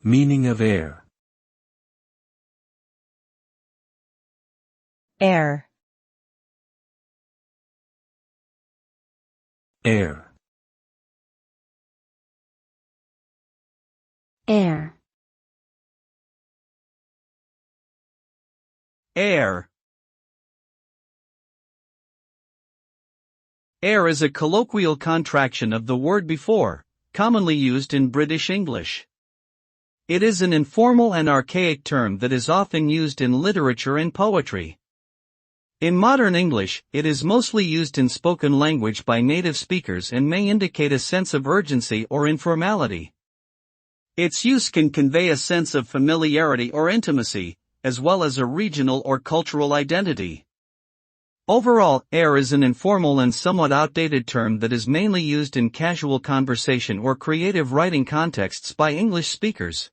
Meaning of air. Air. Air. Air. Air. Air is a colloquial contraction of the word before, commonly used in British English. It is an informal and archaic term that is often used in literature and poetry. In modern English, it is mostly used in spoken language by native speakers and may indicate a sense of urgency or informality. Its use can convey a sense of familiarity or intimacy, as well as a regional or cultural identity. Overall, air is an informal and somewhat outdated term that is mainly used in casual conversation or creative writing contexts by English speakers.